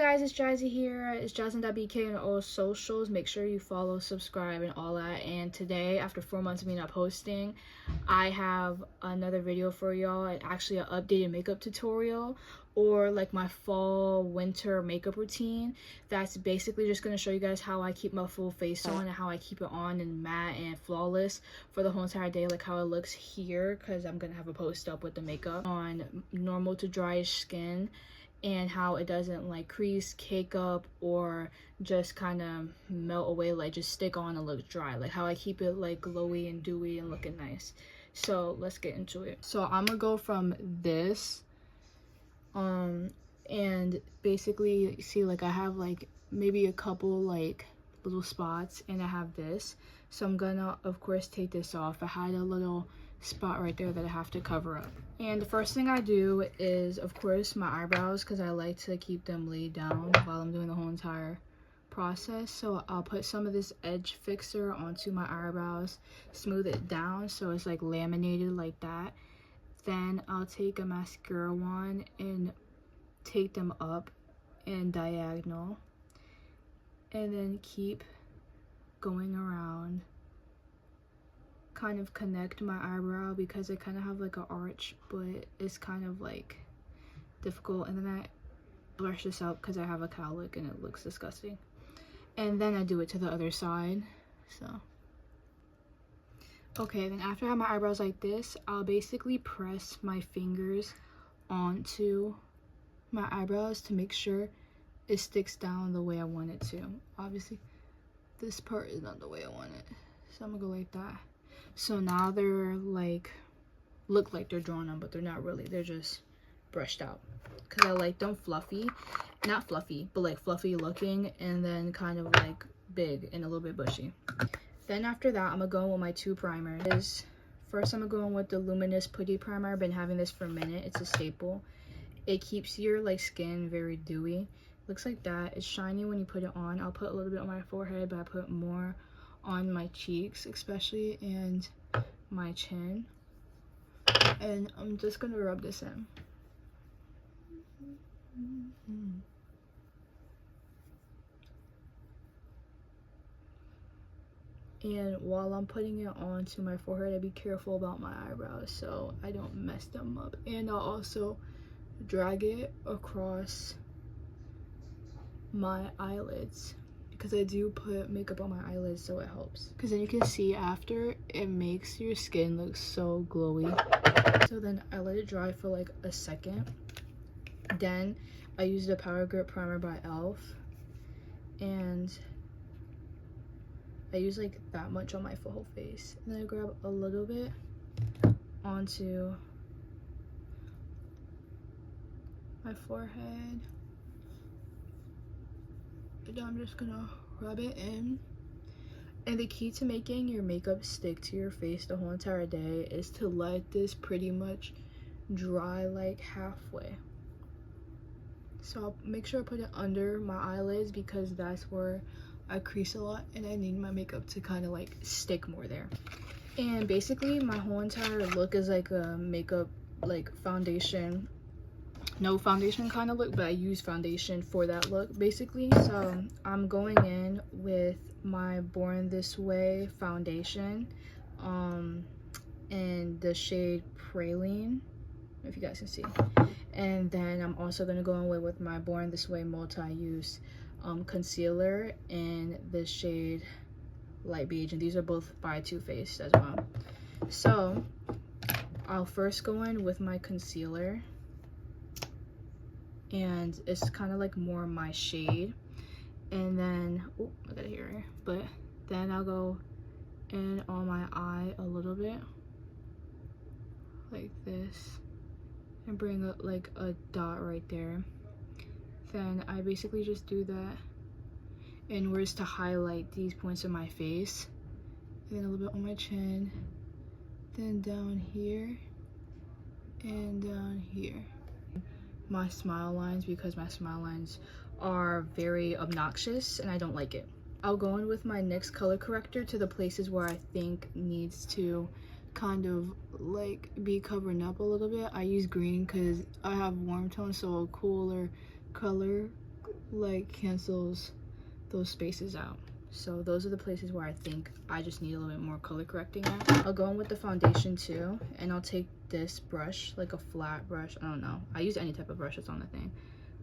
guys, it's Jazzy here. It's Jazlyn.bk on all socials. Make sure you follow, subscribe, and all that. And today, after 4 months of me not posting, I have another video for y'all. Actually, an updated makeup tutorial, or like my fall winter makeup routine. That's basically just going to show you guys how I keep my full face on and how I keep it on and matte and flawless for the whole entire day, like how it looks here, because I'm going to have a post up with the makeup on normal to dryish skin, and how it doesn't like crease, cake up, or just kind of melt away, like just stick on and look dry, like how I keep it like glowy and dewy and looking nice. So let's get into it. So I'm gonna go from this and basically see, like I have like maybe a couple like little spots, and I have this, so I'm gonna of course take this off. I had a little spot right there that I have to cover up. And the first thing I do is of course my eyebrows, because I like to keep them laid down while I'm doing the whole entire process. So I'll put some of this edge fixer onto my eyebrows, smooth it down so it's like laminated like that. Then I'll take a mascara wand and take them up and diagonal, and then keep going around, kind of connect my eyebrow because I kind of have like an arch, but it's kind of like difficult. And then I brush this out because I have a cowlick and it looks disgusting. And then I do it to the other side. So okay, then after I have my eyebrows like this, I'll basically press my fingers onto my eyebrows to make sure it sticks down the way I want it to. Obviously this part is not the way I want it, so I'm gonna go like that. So now they're like, look like they're drawn on, but they're not really. They're just brushed out because I like them fluffy, not fluffy, but like fluffy looking, and then kind of like big and a little bit bushy. Then after that, I'm gonna go in with my two primers. First, I'm gonna go in with the Luminous Putty Primer. I've been having this for a minute. It's a staple. It keeps your like skin very dewy. Looks like that. It's shiny when you put it on. I'll put a little bit on my forehead, but I put more on my cheeks especially, and my chin. And I'm just gonna rub this in. And while I'm putting it onto my forehead, I be careful about my eyebrows so I don't mess them up. And I'll also drag it across my eyelids, because I do put makeup on my eyelids, so it helps. Because then you can see after, it makes your skin look so glowy. So then I let it dry for like a second. Then I use the Power Grip Primer by e.l.f. and I use like that much on my whole face. And then I grab a little bit onto my forehead. And I'm just gonna rub it in. And the key to making your makeup stick to your face the whole entire day is to let this pretty much dry like halfway. So I'll make sure I put it under my eyelids because that's where I crease a lot and I need my makeup to kind of like stick more there. And basically my whole entire look is like a makeup, like foundation, no foundation kind of look, but I use foundation for that look basically. So I'm going in with my Born This Way foundation in the shade Praline, if you guys can see. And then I'm also going to go in with my Born This Way multi-use concealer in the shade Light Beige, and these are both by Too Faced as well. So I'll first go in with my concealer, and it's kind of like more my shade. And then, oh, I got it here. But then I'll go in on my eye a little bit, like this, and bring up like a dot right there. Then I basically just do that inwards to highlight these points of my face. And then a little bit on my chin. Then down here and down here. My smile lines, because my smile lines are very obnoxious and I don't like it. I'll go in with my NYX color corrector to the places where I think needs to kind of like be covering up a little bit. I use green because I have warm tones, so a cooler color like cancels those spaces out. So those are the places where I think I just need a little bit more color correcting at. I'll go in with the foundation too, and I'll take this brush, like a flat brush, I don't know, I use any type of brush that's on the thing,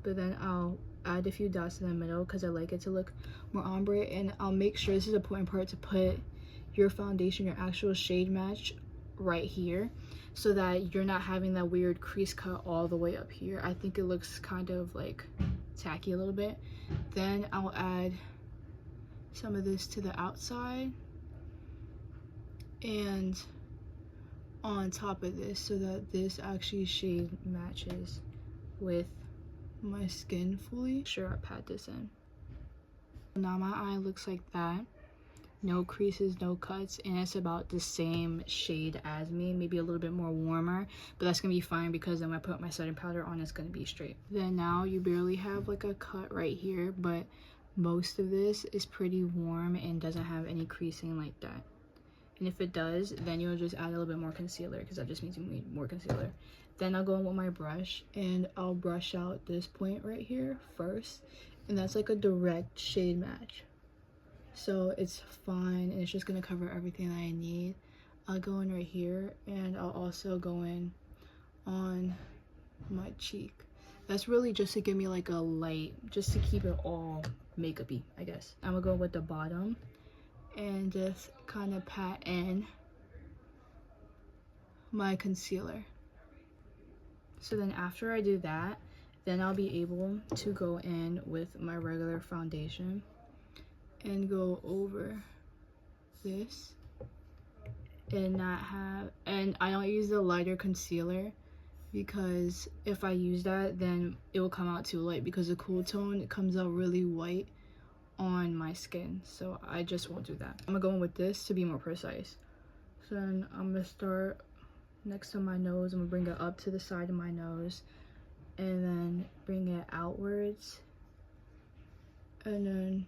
but then I'll add a few dots in the middle because I like it to look more ombre. And I'll make sure, this is an important part, to put your foundation, your actual shade match right here, so that you're not having that weird crease cut all the way up here. I think it looks kind of like tacky a little bit. Then I'll add some of this to the outside and on top of this, so that this actually shade matches with my skin fully. Sure, I pat this in. Now my eye looks like that, no creases, no cuts, and it's about the same shade as me, maybe a little bit more warmer, but that's gonna be fine because then when I put my setting powder on, it's gonna be straight. Then now you barely have like a cut right here, but most of this is pretty warm and doesn't have any creasing like that. And if it does, then you'll just add a little bit more concealer, because that just means you need more concealer. Then I'll go in with my brush and I'll brush out this point right here first, and that's like a direct shade match, so it's fine and it's just gonna cover everything that I need. I'll go in right here, and I'll also go in on my cheek. That's really just to give me like a light, just to keep it all makeup-y, I guess. I'm gonna go with the bottom and just kind of pat in my concealer. So then after I do that, then I'll be able to go in with my regular foundation and go over this and not have, and I don't use the lighter concealer because if I use that, then it will come out too light, because the cool tone, it comes out really white on my skin, so I just won't do that. I'm gonna go in with this to be more precise. So then I'm gonna start next to my nose. I'm gonna bring it up to the side of my nose and then bring it outwards, and then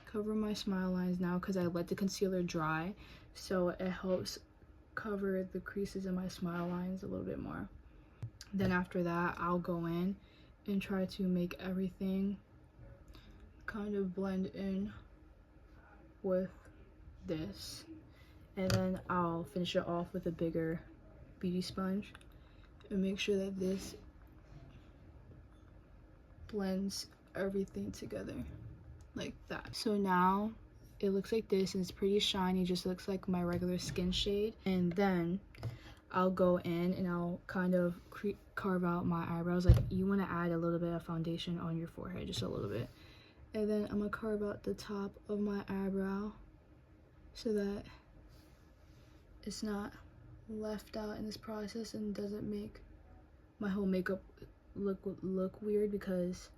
cover my smile lines now because I let the concealer dry, so it helps cover the creases in my smile lines a little bit more. Then after that, I'll go in and try to make everything kind of blend in with this, and then I'll finish it off with a bigger beauty sponge and make sure that this blends everything together like that. So now it looks like this, and it's pretty shiny, just looks like my regular skin shade. And then I'll go in and I'll kind of carve out my eyebrows. Like, you want to add a little bit of foundation on your forehead, just a little bit, and then I'm gonna carve out the top of my eyebrow so that it's not left out in this process and doesn't make my whole makeup look weird, because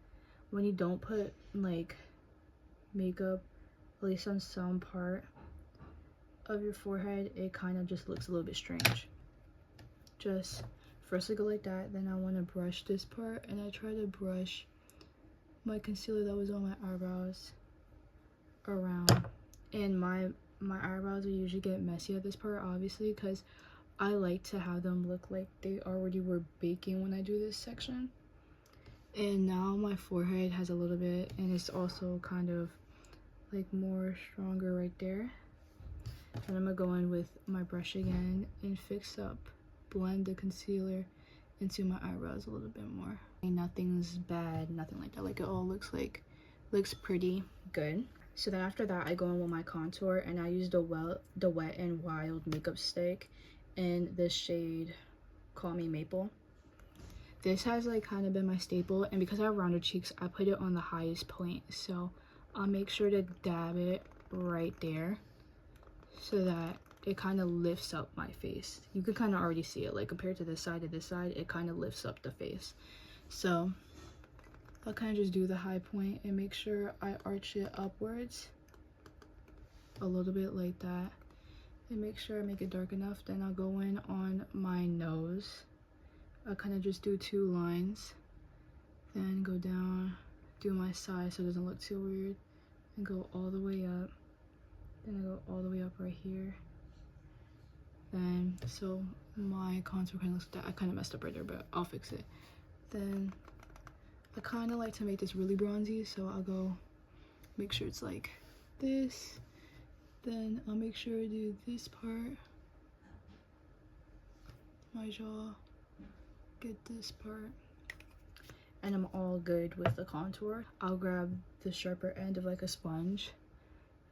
when you don't put like makeup, at least on some part of your forehead, it kind of just looks a little bit strange. Just first I go like that, then I want to brush this part, and I try to brush my concealer that was on my eyebrows around. And my eyebrows will usually get messy at this part, obviously, because I like to have them look like they already were baking when I do this section. And now my forehead has a little bit, and it's also kind of like more stronger right there. And I'm gonna go in with my brush again and fix up, blend the concealer into my eyebrows a little bit more. Nothing's bad, nothing like that. Like, it all looks pretty good. So then after that, I go in with my contour, and I use the Wet n Wild makeup stick in the shade Call Me Maple. This has like kind of been my staple, and because I have rounder cheeks, I put it on the highest point, so I'll make sure to dab it right there so that it kind of lifts up my face. You can kind of already see it, like compared to this side, it kind of lifts up the face. So I'll kind of just do the high point and make sure I arch it upwards a little bit like that, and make sure I make it dark enough. Then I'll go in on my nose. I'll kind of just do 2 lines, then go down, do my side so it doesn't look too weird, and go all the way up. Then I go all the way up right here. Then, so my contour kind of looks like that. I kind of messed up right there, but I'll fix it. Then I kind of like to make this really bronzy, so I'll go make sure it's like this. Then I'll make sure to do this part, my jaw, get this part, and I'm all good with the contour. I'll grab the sharper end of like a sponge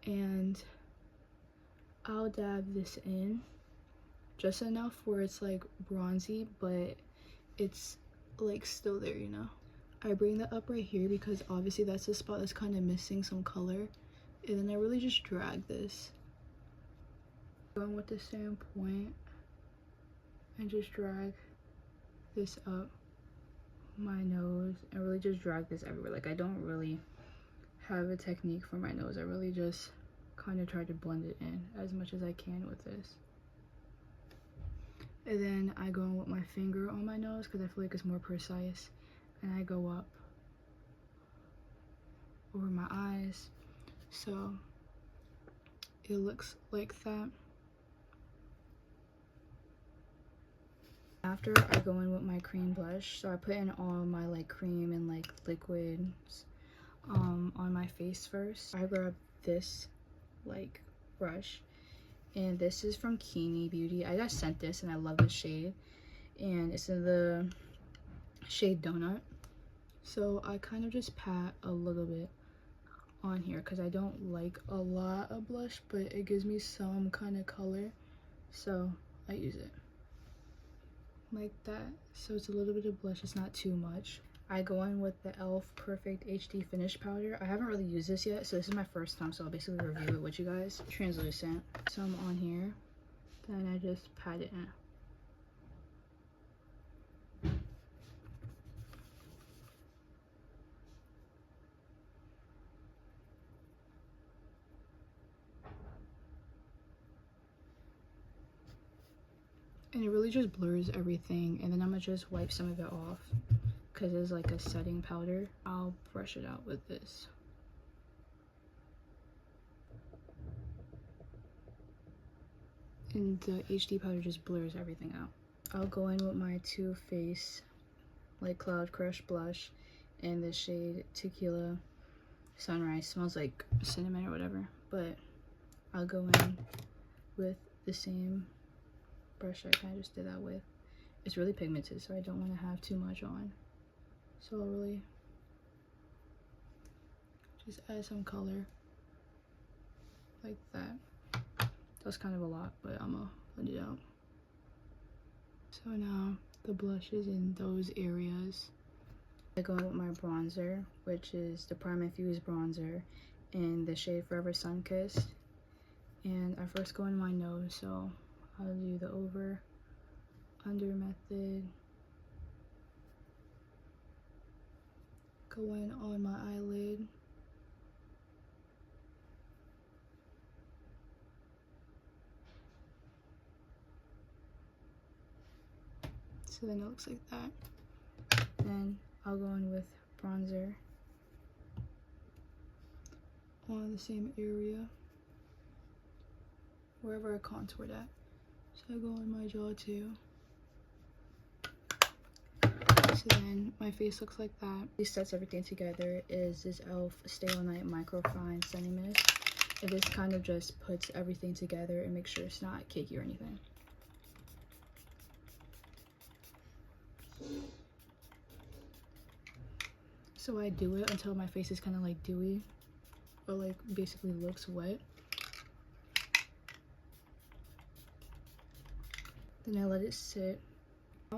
and I'll dab this in just enough where it's like bronzy, but it's like still there, you know. I bring that up right here because obviously that's the spot that's kind of missing some color, and then I really just drag this. Going with the same point and just drag this up my nose and really just drag this everywhere. Like I don't really have a technique for my nose. I really just kind of try to blend it in as much as I can with this. And then I go in with my finger on my nose because I feel like it's more precise, and I go up over my eyes so it looks like that. After, I go in with my cream blush, so I put in all my like cream and like liquids on my face first. I grab this like brush, and this is from Kini Beauty. I got sent this and I love this shade, and it's in the shade Donut. So I kind of just pat a little bit on here because I don't like a lot of blush, but it gives me some kind of color, so I use it like that. So it's a little bit of blush, it's not too much. I go in with the e.l.f. Perfect HD Finish Powder. I haven't really used this yet, so this is my first time, so I'll basically review it with you guys. Translucent. Some on here, then I just pat it in. And it really just blurs everything, and then I'm gonna just wipe some of it off because it's like a setting powder. I'll brush it out with this. And the HD powder just blurs everything out. I'll go in with my Too Faced like Cloud Crush blush in the shade Tequila Sunrise. Smells like cinnamon or whatever, but I'll go in with the same brush I kind of just did that with. It's really pigmented, so I don't want to have too much on, so I'll really just add some color like that. That's kind of a lot, but I'm gonna blend it out. So now the blush is in those areas. I go in with my bronzer, which is the Prime Infused bronzer in the shade Forever Sun Kissed, and I first go in my nose, so I'll do the over under method, go in on my eyelid, so then it looks like that. Then I'll go in with bronzer on the same area wherever I contoured at. So I go on my jaw too. So then my face looks like that. This sets everything together is this e.l.f. Stay All Night Microfine Sunny Mist. And this kind of just puts everything together and makes sure it's not cakey or anything. So I do it until my face is kind of like dewy, or like basically looks wet. Then I let it sit.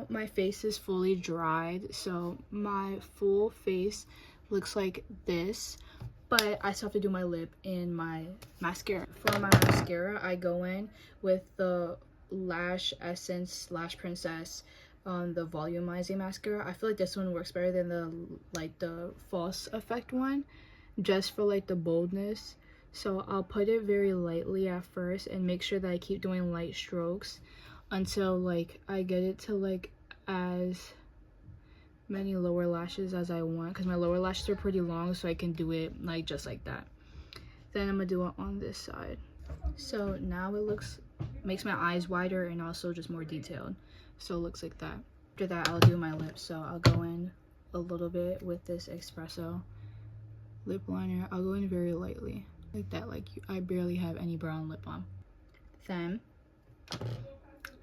My face is fully dried, so my full face looks like this, but I still have to do my lip and my mascara. For my mascara, I go in with the Lash Essence Lash Princess, the volumizing mascara. I feel like this one works better than the false effect one, just for like the boldness. So I'll put it very lightly at first and make sure that I keep doing light strokes until like I get it to like as many lower lashes as I want, because my lower lashes are pretty long, so I can do it like just like that. Then I'm gonna do it on this side. So now it makes my eyes wider and also just more detailed, so it looks like that. After that, I'll do my lips, so I'll go in a little bit with this espresso lip liner. I'll go in very lightly like that, like I barely have any brown lip on. Then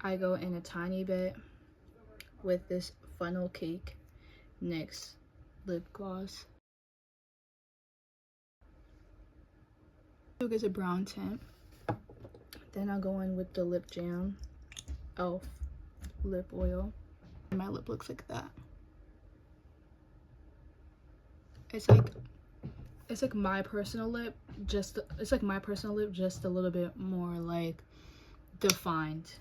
I go in a tiny bit with this funnel cake NYX lip gloss. It gives a brown tint. Then I'll go in with the Lip Jam Elf lip oil. My lip looks like that. It's like my personal lip, just a little bit more like defined.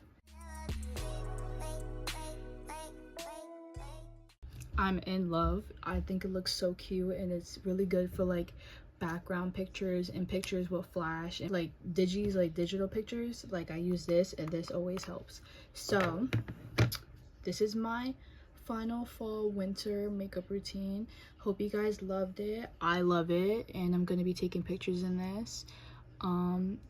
I'm in love. I think it looks so cute, and it's really good for like background pictures and pictures with flash and like digital pictures. Like I use this, and this always helps. So this is my final fall winter makeup routine. Hope you guys loved it. I love it, and I'm gonna be taking pictures in this.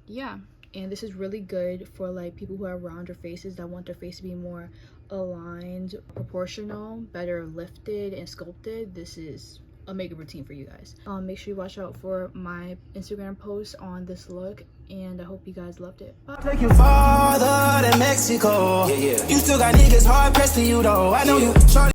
Yeah, and this is really good for like people who have rounder faces that want their face to be more aligned, proportional, better lifted and sculpted. This is a makeup routine for you guys. Make sure you watch out for my Instagram post on this look, and I hope you guys loved it. Bye. Take you farther than Mexico. Yeah, yeah. You still got niggas hard pressed to you though. I know you.